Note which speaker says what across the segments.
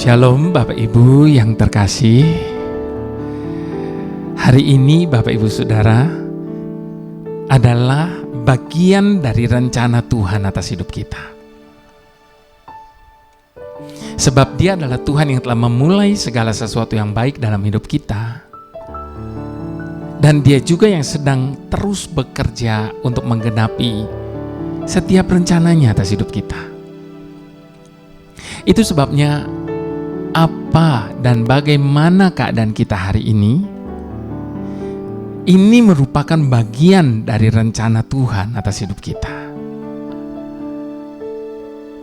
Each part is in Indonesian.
Speaker 1: Shalom Bapak Ibu yang terkasih. Hari ini Bapak Ibu Saudara adalah bagian dari rencana Tuhan atas hidup kita. Sebab Dia adalah Tuhan yang telah memulai segala sesuatu yang baik dalam hidup kita. Dan Dia juga yang sedang terus bekerja untuk menggenapi setiap rencananya atas hidup kita. Itu sebabnya apa dan bagaimana keadaan kita hari ini merupakan bagian dari rencana Tuhan atas hidup kita.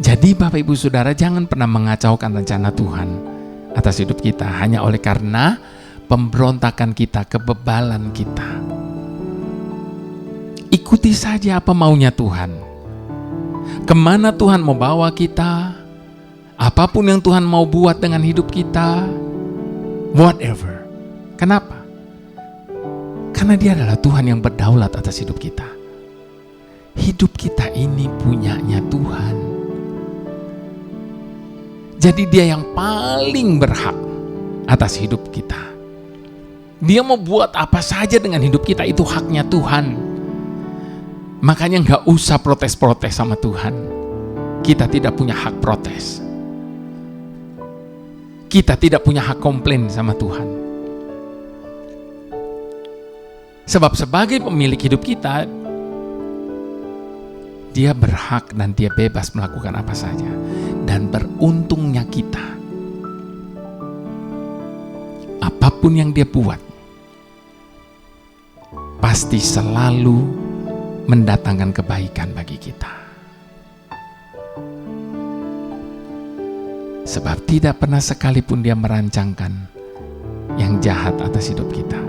Speaker 1: Jadi Bapak Ibu Saudara, jangan pernah mengacaukan rencana Tuhan atas hidup kita hanya oleh karena pemberontakan kita, kebebalan kita. Ikuti saja apa maunya Tuhan. Kemana Tuhan mau bawa kita, apapun yang Tuhan mau buat dengan hidup kita, whatever. Kenapa? Karena Dia adalah Tuhan yang berdaulat atas hidup kita. Hidup kita ini punyanya Tuhan. Jadi Dia yang paling berhak atas hidup kita. Dia mau buat apa saja dengan hidup kita, itu haknya Tuhan. Makanya gak usah protes-protes sama Tuhan. Kita tidak punya hak protes. Kita tidak punya hak komplain sama Tuhan. Sebab sebagai pemilik hidup kita, Dia berhak dan Dia bebas melakukan apa saja. Dan beruntungnya kita, apapun yang Dia buat, pasti selalu mendatangkan kebaikan bagi kita. Sebab tidak pernah sekalipun Dia merancangkan yang jahat atas hidup kita.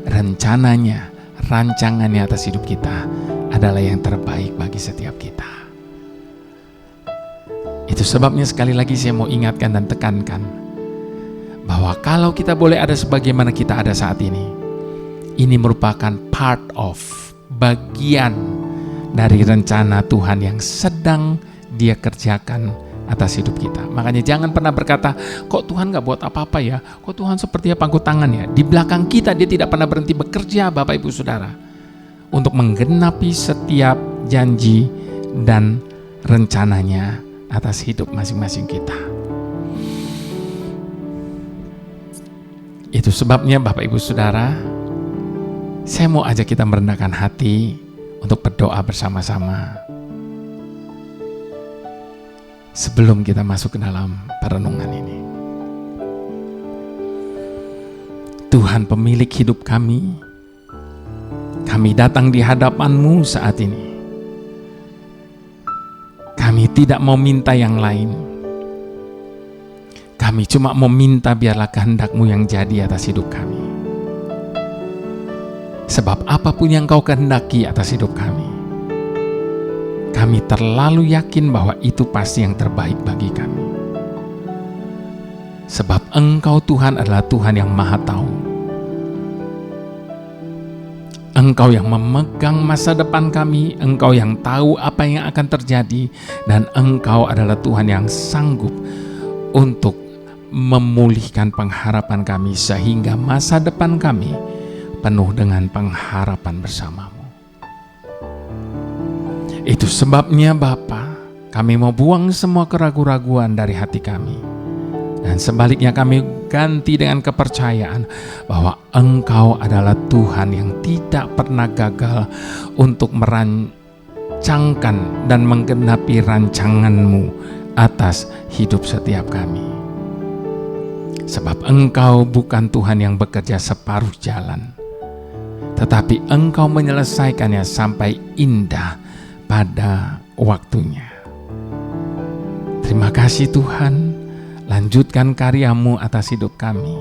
Speaker 1: Rancangannya atas hidup kita adalah yang terbaik bagi setiap kita. Itu sebabnya sekali lagi saya mau ingatkan dan tekankan bahwa kalau kita boleh ada sebagaimana kita ada saat ini merupakan part of, bagian dari rencana Tuhan yang sedang Dia kerjakan atas hidup kita. Makanya jangan pernah berkata, kok Tuhan gak buat apa-apa ya? Kok Tuhan seperti pangku tangan ya? Di belakang kita Dia tidak pernah berhenti bekerja, Bapak Ibu Saudara, untuk menggenapi setiap janji dan rencananya atas hidup masing-masing kita. Itu sebabnya Bapak Ibu Saudara, saya mau ajak kita merendahkan hati untuk berdoa bersama-sama sebelum kita masuk ke dalam perenungan ini. Tuhan pemilik hidup kami datang di hadapan-Mu saat ini. Kami tidak mau minta yang lain. Kami cuma mau minta biarlah kehendak-Mu yang jadi atas hidup kami. Sebab apapun yang Kau kehendaki atas hidup kami terlalu yakin bahwa itu pasti yang terbaik bagi kami. Sebab Engkau Tuhan adalah Tuhan yang Maha Tahu. Engkau yang memegang masa depan kami, Engkau yang tahu apa yang akan terjadi, dan Engkau adalah Tuhan yang sanggup untuk memulihkan pengharapan kami sehingga masa depan kami penuh dengan pengharapan bersama-Mu. Itu sebabnya Bapa, kami mau buang semua keraguan-raguan dari hati kami. Dan sebaliknya kami ganti dengan kepercayaan bahwa Engkau adalah Tuhan yang tidak pernah gagal untuk merancangkan dan menggenapi rancangan-Mu atas hidup setiap kami. Sebab Engkau bukan Tuhan yang bekerja separuh jalan, tetapi Engkau menyelesaikannya sampai indah pada waktunya. Terima kasih Tuhan, lanjutkan karya-Mu atas hidup kami.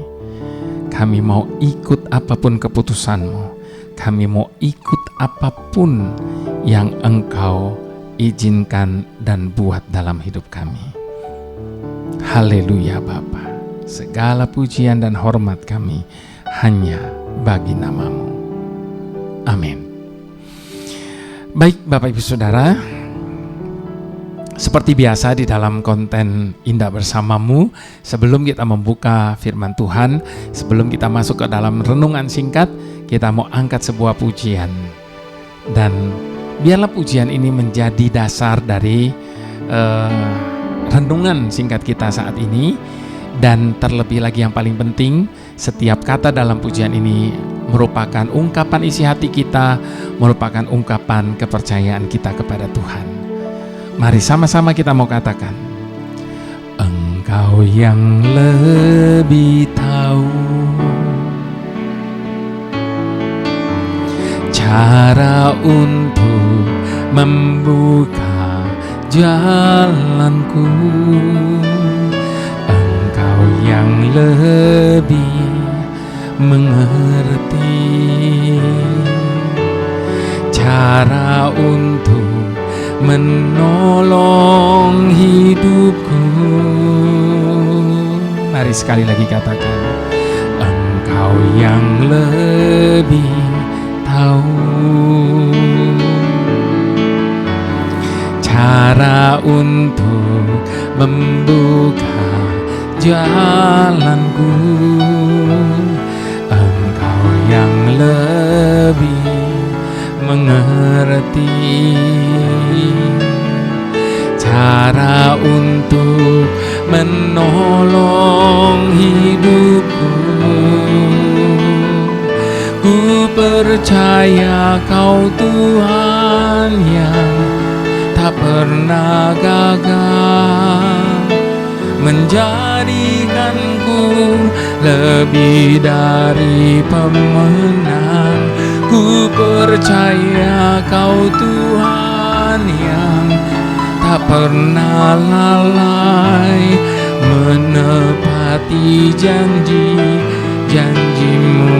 Speaker 1: Kami mau ikut apapun keputusan-Mu. Kami mau ikut apapun yang Engkau izinkan dan buat dalam hidup kami. Haleluya Bapa. Segala pujian dan hormat kami hanya bagi nama-Mu. Amin. Baik Bapak Ibu Saudara, Seperti biasa di dalam konten Indah Bersamamu, sebelum kita membuka firman Tuhan, sebelum kita masuk ke dalam renungan singkat, kita mau angkat sebuah pujian. Dan biarlah pujian ini menjadi dasar dari renungan singkat kita saat ini. Dan terlebih lagi yang paling penting, setiap kata dalam pujian ini merupakan ungkapan isi hati kita, merupakan ungkapan kepercayaan kita kepada Tuhan. Mari sama-sama kita mau katakan, Engkau yang lebih tahu cara untuk membuka jalanku. Engkau yang lebih mengerti cara untuk menolong hidupku. Mari sekali lagi katakan, Engkau yang lebih tahu cara untuk membuka jalanku. Engkau yang lebih mengerti cara untuk menolong hidupku. Ku percaya Kau Tuhan yang tak pernah gagal, menjadikanku lebih dari pemenang. Ku percaya Kau Tuhan yang tak pernah lalai menepati janji-janjimu.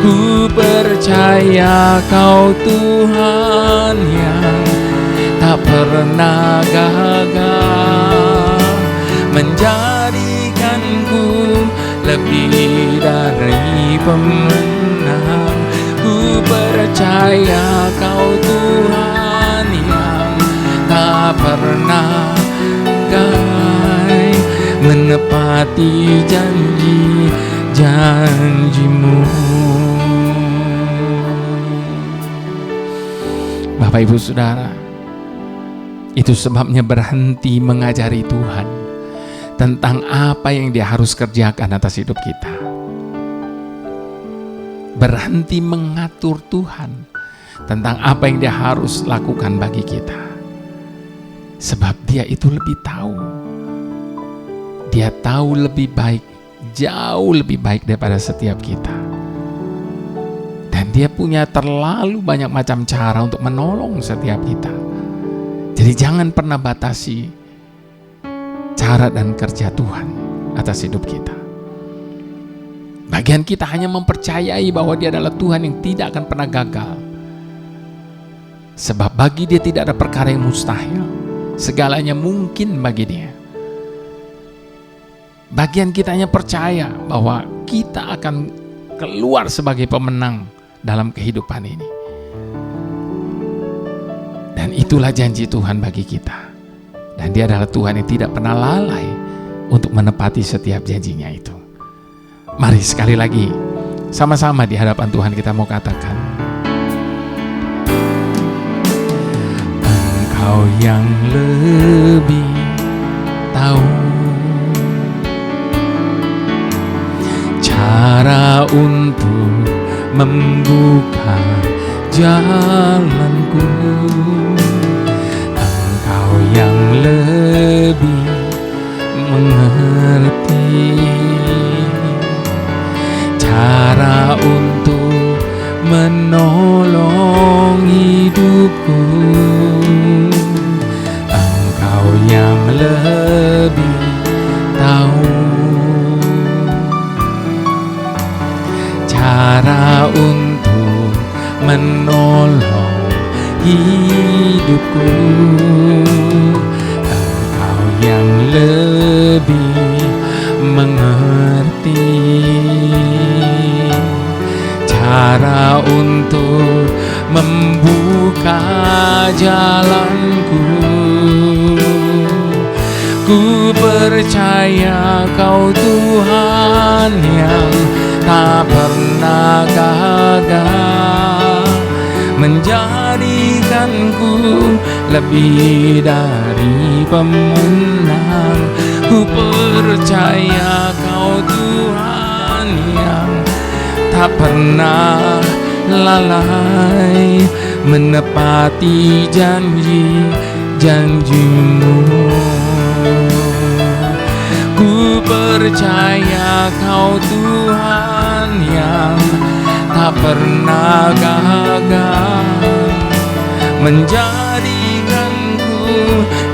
Speaker 1: Ku percaya Kau Tuhan yang tak pernah gagal, menjadikanku lebih dari pemenang. Ku percaya Kau Tuhan yang tak pernah gagal, menepati janji-janjimu. Bapak Ibu Saudara, itu sebabnya berhenti mengajari Tuhan tentang apa yang Dia harus kerjakan atas hidup kita. Berhenti mengatur Tuhan tentang apa yang Dia harus lakukan bagi kita. Sebab Dia itu lebih tahu. Dia tahu lebih baik, jauh lebih baik daripada setiap kita. Dan Dia punya terlalu banyak macam cara untuk menolong setiap kita. Jadi jangan pernah batasi cara dan kerja Tuhan atas hidup kita. Bagian kita hanya mempercayai bahwa Dia adalah Tuhan yang tidak akan pernah gagal. Sebab bagi Dia tidak ada perkara yang mustahil. Segalanya mungkin bagi Dia. Bagian kita hanya percaya bahwa kita akan keluar sebagai pemenang dalam kehidupan ini. Dan itulah janji Tuhan bagi kita. Dan Dia adalah Tuhan yang tidak pernah lalai untuk menepati setiap janjinya itu. Mari sekali lagi sama-sama di hadapan Tuhan kita mau katakan, Engkau yang lebih tahu cara untuk membuka jalanku. Engkau yang lebih mengerti cara untuk menolong hidupku. Engkau yang lebih tahu cara untuk menolong hidupku. Engkau yang lebih mengerti cara untuk membuka jalanku. Ku percaya Kau Tuhan yang tak pernah gagal, menjadikanku lebih dari pemenang. Ku percaya Kau Tuhan yang tak pernah lalai, menepati janji-janji-Mu. Ku percaya Kau Tuhan yang tak pernah gagal, menjadikanku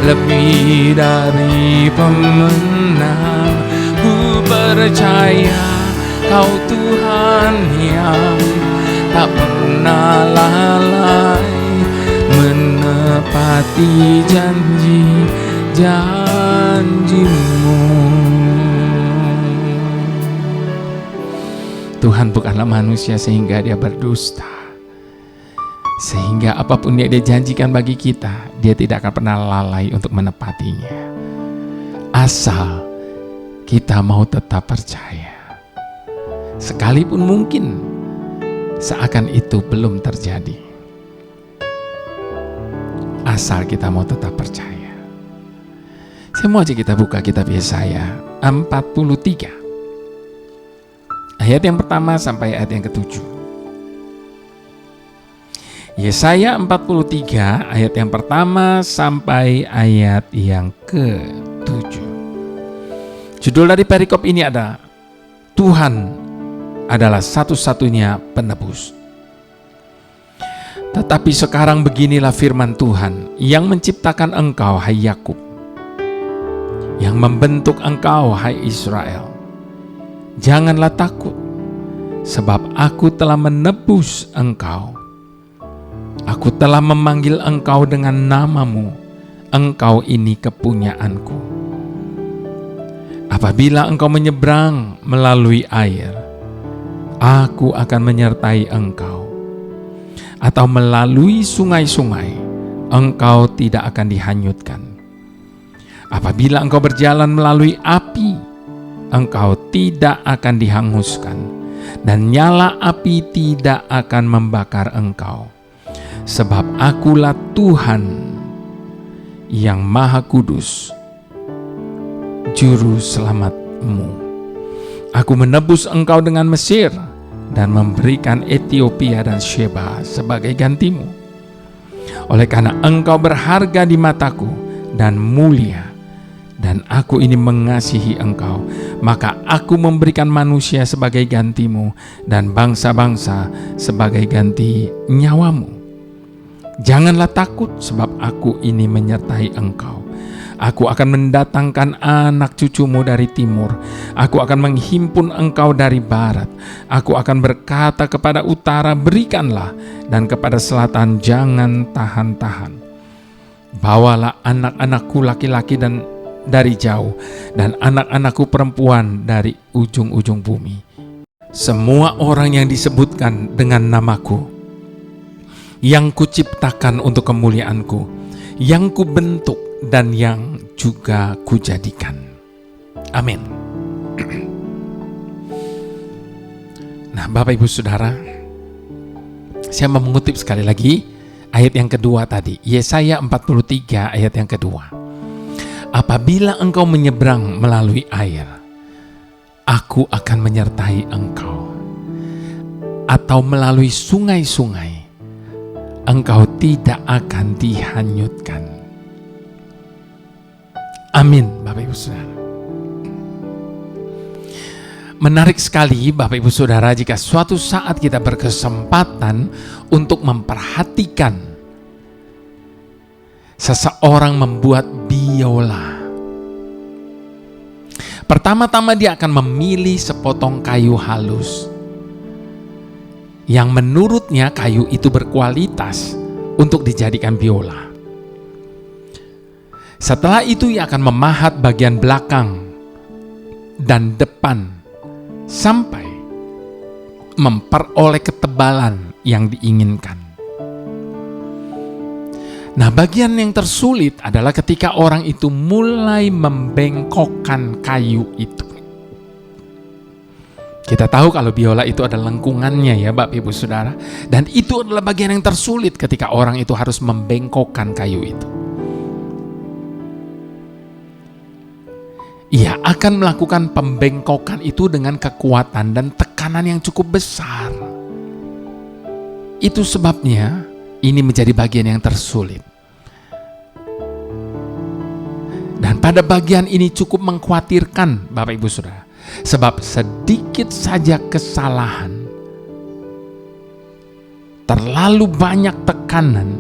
Speaker 1: lebih dari pemenang. Ku percaya Kau Tuhan yang tak pernah lalai, menepati janji-janji-Mu. Tuhan bukanlah manusia sehingga Dia berdusta, sehingga apapun Dia janjikan bagi kita, Dia tidak akan pernah lalai untuk menepatinya, asal kita mau tetap percaya, sekalipun mungkin seakan itu belum terjadi. Asal kita mau tetap percaya. Saya mau aja kita buka kitab Yesaya 43 ayat yang pertama sampai ayat yang ke-7. Yesaya 43 ayat yang pertama sampai ayat yang ke-7. Judul dari perikop ini ada Tuhan adalah satu-satunya penebus. Tetapi sekarang beginilah firman Tuhan yang menciptakan engkau, hai Yakub, yang membentuk engkau, hai Israel. Janganlah takut, sebab aku telah menebus engkau. Aku telah memanggil engkau dengan namamu. Engkau ini kepunyaanku. Apabila engkau menyeberang melalui air, aku akan menyertai engkau. Atau melalui sungai-sungai, engkau tidak akan dihanyutkan. Apabila engkau berjalan melalui api, engkau tidak akan dihanguskan, dan nyala api tidak akan membakar engkau. Sebab akulah Tuhan yang Maha Kudus, Juru Selamatmu. Aku menebus engkau dengan Mesir, dan memberikan Ethiopia dan Sheba sebagai gantimu. Oleh karena engkau berharga di mataku dan mulia, dan aku ini mengasihi engkau, maka aku memberikan manusia sebagai gantimu dan bangsa-bangsa sebagai ganti nyawamu. Janganlah takut, sebab aku ini menyertai engkau. Aku akan mendatangkan anak cucumu dari timur. Aku akan menghimpun engkau dari barat. Aku akan berkata kepada utara, berikanlah, dan kepada selatan, jangan tahan-tahan. Bawalah anak-anakku laki-laki dan dari jauh, dan anak-anakku perempuan dari ujung-ujung bumi. Semua orang yang disebutkan dengan namaku, yang kuciptakan untuk kemuliaanku, yang kubentuk dan yang juga kujadikan. Amin. Nah, Bapak Ibu Saudara, saya mau mengutip sekali lagi ayat yang kedua tadi, Yesaya 43 ayat yang kedua. Apabila engkau menyeberang melalui air, aku akan menyertai engkau. Atau melalui sungai-sungai, engkau tidak akan dihanyutkan. Amin, Bapak Ibu Saudara. Menarik sekali Bapak Ibu Saudara jika suatu saat kita berkesempatan untuk memperhatikan seseorang membuat biola. Pertama-tama dia akan memilih sepotong kayu halus yang menurutnya kayu itu berkualitas untuk dijadikan biola. Setelah itu ia akan memahat bagian belakang dan depan sampai memperoleh ketebalan yang diinginkan. Nah, bagian yang tersulit adalah ketika orang itu mulai membengkokkan kayu itu. Kita tahu kalau biola itu ada lengkungannya ya Bapak Ibu Saudara. Dan itu adalah bagian yang tersulit ketika orang itu harus membengkokkan kayu itu. Ia akan melakukan pembengkokan itu dengan kekuatan dan tekanan yang cukup besar. Itu sebabnya ini menjadi bagian yang tersulit. Dan pada bagian ini cukup mengkhawatirkan Bapak Ibu Saudara. Sebab sedikit saja kesalahan, terlalu banyak tekanan,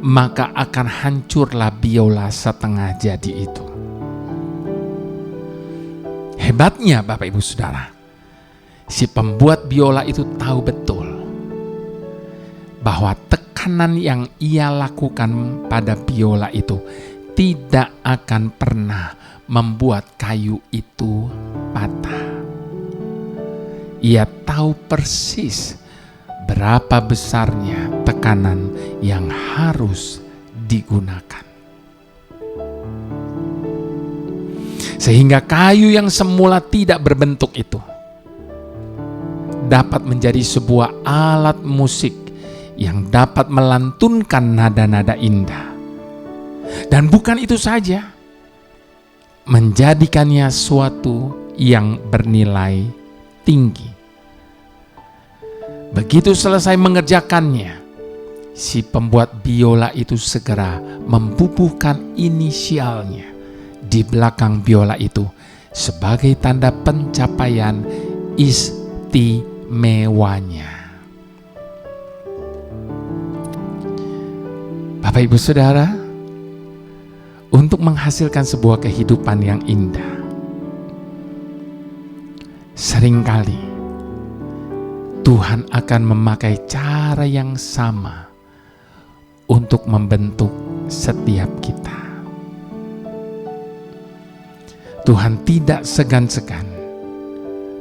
Speaker 1: maka akan hancurlah biola setengah jadi itu. Hebatnya Bapak Ibu Saudara, si pembuat biola itu tahu betul bahwa tekanan yang ia lakukan pada biola itu tidak akan pernah membuat kayu itu patah. Ia tahu persis berapa besarnya tekanan yang harus digunakan. Sehingga kayu yang semula tidak berbentuk itu dapat menjadi sebuah alat musik yang dapat melantunkan nada-nada indah. Dan bukan itu saja, menjadikannya suatu yang bernilai tinggi. Begitu selesai mengerjakannya, si pembuat biola itu segera membubuhkan inisialnya di belakang biola itu sebagai tanda pencapaian istimewanya. Bapak Ibu Saudara, untuk menghasilkan sebuah kehidupan yang indah, seringkali Tuhan akan memakai cara yang sama untuk membentuk setiap kita. Tuhan tidak segan-segan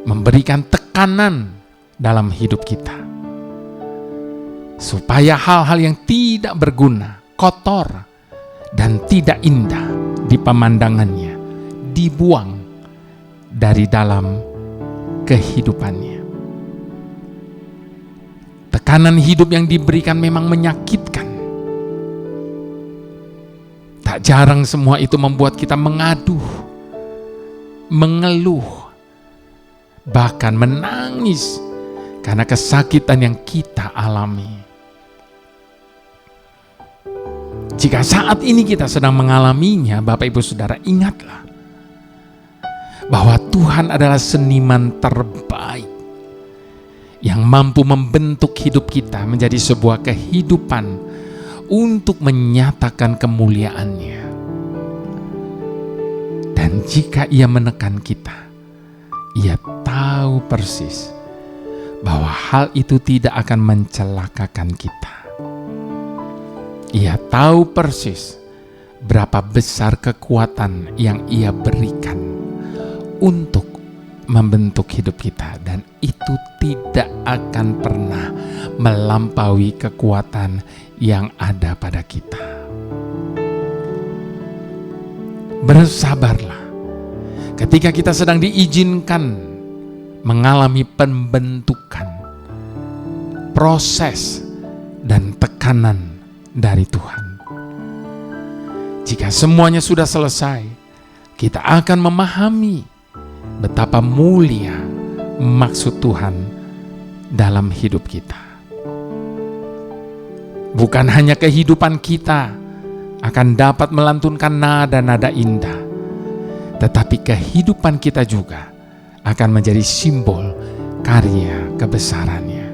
Speaker 1: memberikan tekanan dalam hidup kita, supaya hal-hal yang tidak berguna, kotor, dan tidak indah di pemandangannya dibuang dari dalam kehidupannya. Tekanan hidup yang diberikan memang menyakitkan. Tak jarang semua itu membuat kita mengaduh, mengeluh, bahkan menangis karena kesakitan yang kita alami. Jika saat ini kita sedang mengalaminya, Bapak Ibu Saudara, ingatlah bahwa Tuhan adalah seniman terbaik yang mampu membentuk hidup kita menjadi sebuah kehidupan untuk menyatakan kemuliaan-Nya. Dan jika Ia menekan kita, Ia tahu persis bahwa hal itu tidak akan mencelakakan kita. Ia tahu persis berapa besar kekuatan yang Ia berikan untuk membentuk hidup kita, dan itu tidak akan pernah melampaui kekuatan yang ada pada kita. Bersabarlah ketika kita sedang diizinkan mengalami pembentukan, proses, dan tekanan dari Tuhan. Jika semuanya sudah selesai, kita akan memahami betapa mulia maksud Tuhan dalam hidup kita. Bukan hanya kehidupan kita akan dapat melantunkan nada-nada indah, tetapi kehidupan kita juga akan menjadi simbol karya kebesarannya.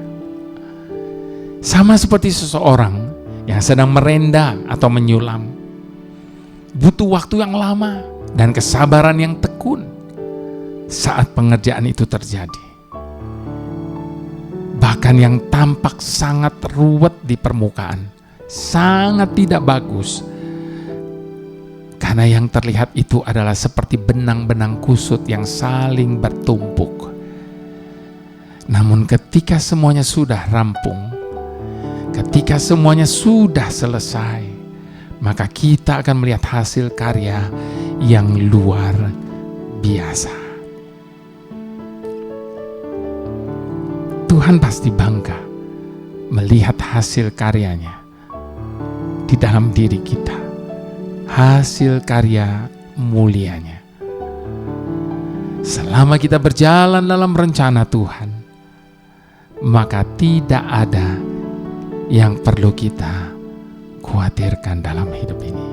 Speaker 1: Sama seperti seseorang yang sedang merendang atau menyulam, butuh waktu yang lama dan kesabaran yang tekun saat pengerjaan itu terjadi. Bahkan yang tampak sangat ruwet di permukaan, sangat tidak bagus, karena yang terlihat itu adalah seperti benang-benang kusut yang saling bertumpuk. Namun ketika semuanya sudah rampung, ketika semuanya sudah selesai, maka kita akan melihat hasil karya yang luar biasa. Tuhan pasti bangga melihat hasil karyanya di dalam diri kita, hasil karya mulianya. Selama kita berjalan dalam rencana Tuhan, maka tidak ada yang perlu kita khawatirkan dalam hidup ini.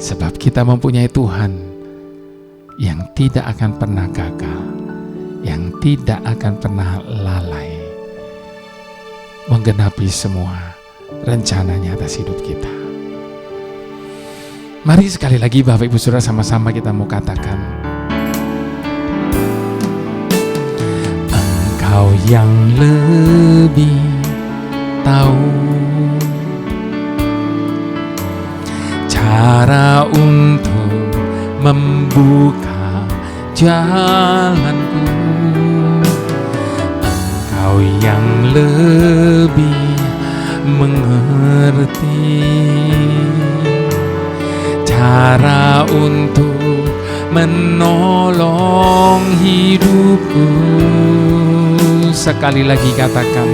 Speaker 1: Sebab kita mempunyai Tuhan yang tidak akan pernah gagal, yang tidak akan pernah lalai menggenapi semua rencananya atas hidup kita. Mari sekali lagi Bapak Ibu Saudara sama-sama kita mau katakan, Engkau yang lebih tahu cara untuk membuka jalanku. Engkau yang lebih mengerti cara untuk menolong hidupku. Sekali lagi katakan,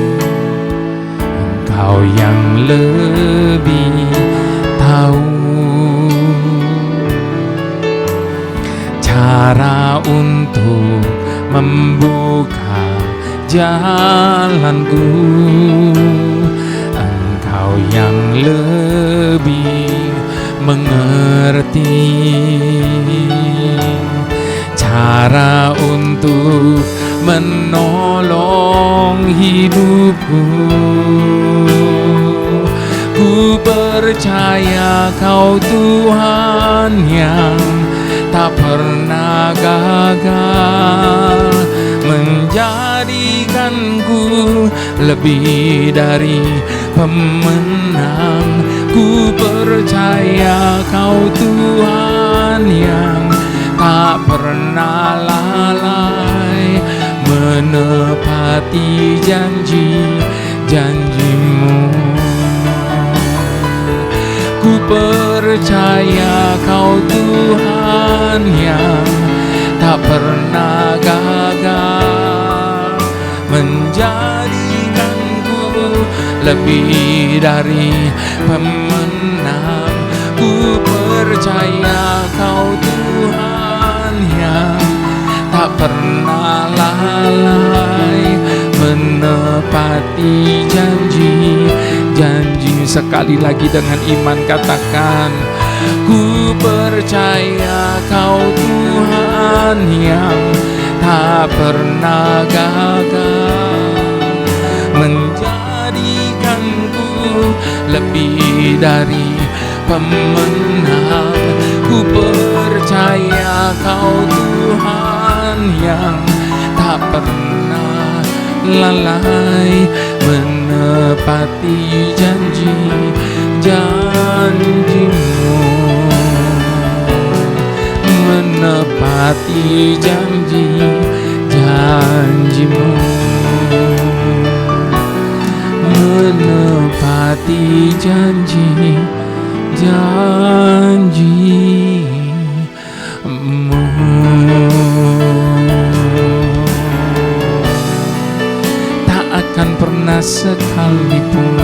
Speaker 1: Engkau yang lebih tahu cara untuk membuka jalanku. Engkau yang lebih mengerti cara untuk menolong hidupku. Ku percaya Kau Tuhan yang tak pernah gagal, menjadikanku lebih dari pemenang. Ku percaya Kau Tuhan yang tak pernah lalai, menepati janji-janjimu. Ku percaya Kau Tuhan yang tak pernah gagal, menjadikanku lebih dari pemenang. Ku percaya Kau Tuhan yang tak pernah lalai, menepati janji-janji. Sekali lagi dengan iman katakan, ku percaya Kau Tuhan yang tak pernah gagal, menjadikanku lebih dari pemenang. Ku percaya Kau Tuhan yang tak pernah lalai, menepati janji-janjimu, menepati janji-janjimu, menepati janji-janjimu. Tak akan pernah sekalipun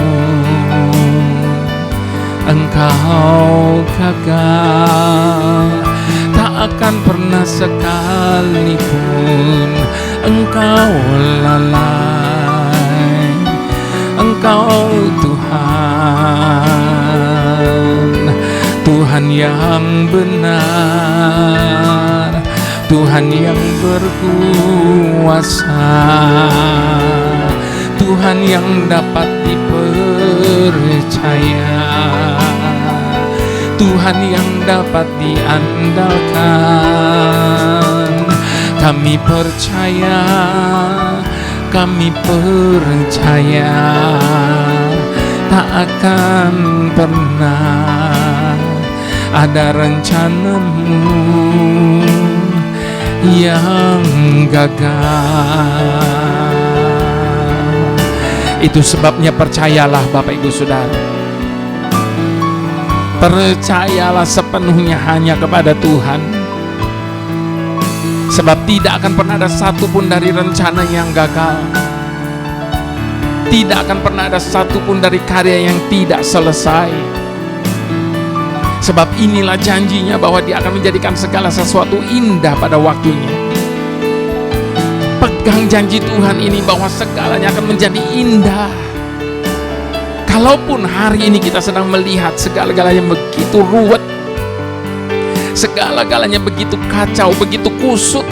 Speaker 1: Engkau gagal, tak akan pernah sekalipun Engkau lalai. Engkau Tuhan, Tuhan yang benar, Tuhan yang berkuasa, Tuhan yang dapat dipercaya, Tuhan yang dapat diandalkan. Kami percaya, kami percaya tak akan pernah ada rencanamu yang gagal. Itu sebabnya percayalah Bapak Ibu Saudara, Percayalah sepenuhnya hanya kepada Tuhan. Sebab tidak akan pernah ada satupun dari rencana yang gagal. Tidak akan pernah ada satupun dari karya yang tidak selesai. Sebab inilah janjinya bahwa Dia akan menjadikan segala sesuatu indah pada waktunya. Pegang janji Tuhan ini bahwa segalanya akan menjadi indah. Kalaupun hari ini kita sedang melihat segala-galanya begitu ruwet, segala-galanya begitu kacau, begitu kusut,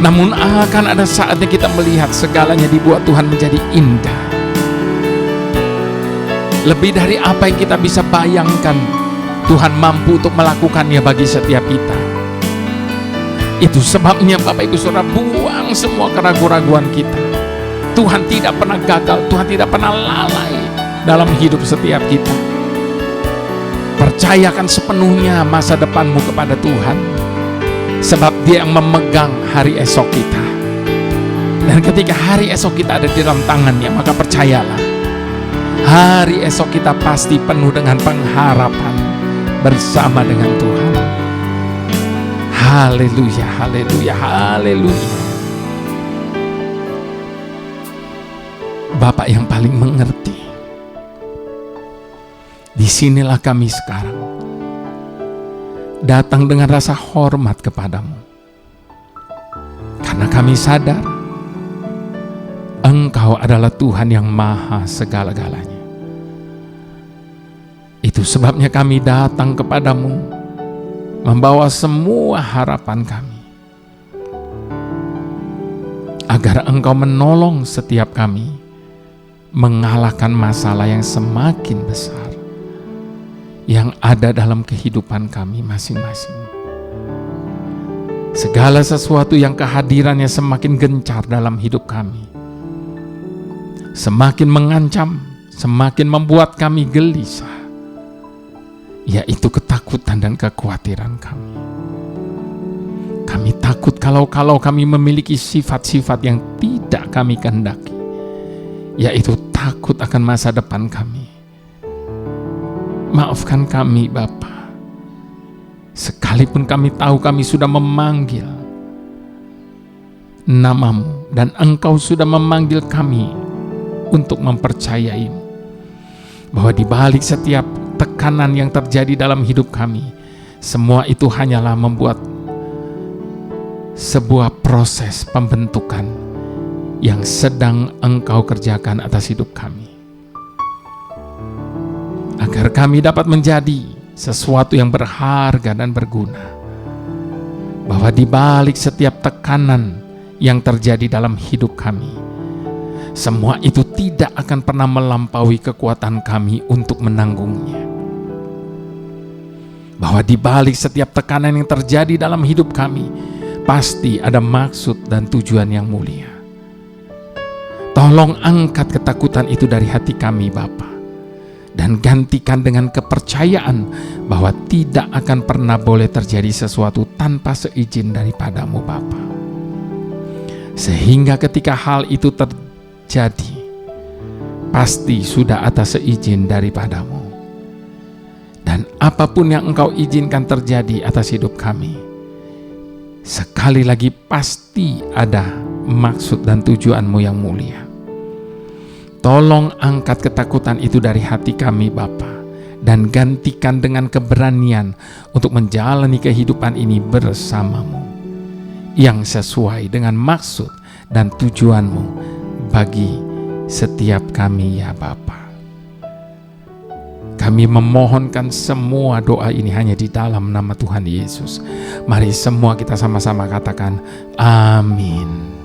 Speaker 1: namun akan ada saatnya kita melihat segalanya dibuat Tuhan menjadi indah. Lebih dari apa yang kita bisa bayangkan, Tuhan mampu untuk melakukannya bagi setiap kita. Itu sebabnya Bapak Ibu Saudara, buang semua keraguan-raguan kita. Tuhan tidak pernah gagal, Tuhan tidak pernah lalai dalam hidup setiap kita. Percayakan sepenuhnya masa depanmu kepada Tuhan, sebab Dia yang memegang hari esok kita. Dan ketika hari esok kita ada di dalam tangannya, maka percayalah, hari esok kita pasti penuh dengan pengharapan bersama dengan Tuhan. Haleluya, haleluya, haleluya. Bapak yang paling mengerti, disinilah kami sekarang datang dengan rasa hormat kepadamu, karena kami sadar Engkau adalah Tuhan yang maha segala-galanya. Itu sebabnya kami datang kepadamu, membawa semua harapan kami, agar Engkau menolong setiap kami mengalahkan masalah yang semakin besar yang ada dalam kehidupan kami masing-masing. Segala sesuatu yang kehadirannya semakin gencar dalam hidup kami, semakin mengancam, semakin membuat kami gelisah, yaitu ketakutan dan kekhawatiran kami. Kami takut kalau kami memiliki sifat-sifat yang tidak kami kehendaki, yaitu takut akan masa depan kami. Maafkan kami Bapa, sekalipun kami tahu kami sudah memanggil nama-Mu dan Engkau sudah memanggil kami untuk mempercayai-Mu, bahwa di balik setiap tekanan yang terjadi dalam hidup kami, semua itu hanyalah membuat sebuah proses pembentukan yang sedang Engkau kerjakan atas hidup kami, agar kami dapat menjadi sesuatu yang berharga dan berguna, bahwa di balik setiap tekanan yang terjadi dalam hidup kami, semua itu tidak akan pernah melampaui kekuatan kami untuk menanggungnya, bahwa di balik setiap tekanan yang terjadi dalam hidup kami pasti ada maksud dan tujuan yang mulia. Tolong angkat ketakutan itu dari hati kami Bapa, dan gantikan dengan kepercayaan bahwa tidak akan pernah boleh terjadi sesuatu tanpa seizin daripada-Mu Bapa. Sehingga ketika hal itu terjadi, pasti sudah atas seizin daripada-Mu. Dan apapun yang Engkau izinkan terjadi atas hidup kami, sekali lagi pasti ada maksud dan tujuan-Mu yang mulia. Tolong angkat ketakutan itu dari hati kami Bapa, dan gantikan dengan keberanian untuk menjalani kehidupan ini bersama-Mu, yang sesuai dengan maksud dan tujuan-Mu bagi setiap kami ya Bapa. Kami memohonkan semua doa ini hanya di dalam nama Tuhan Yesus. Mari semua kita sama-sama katakan amin.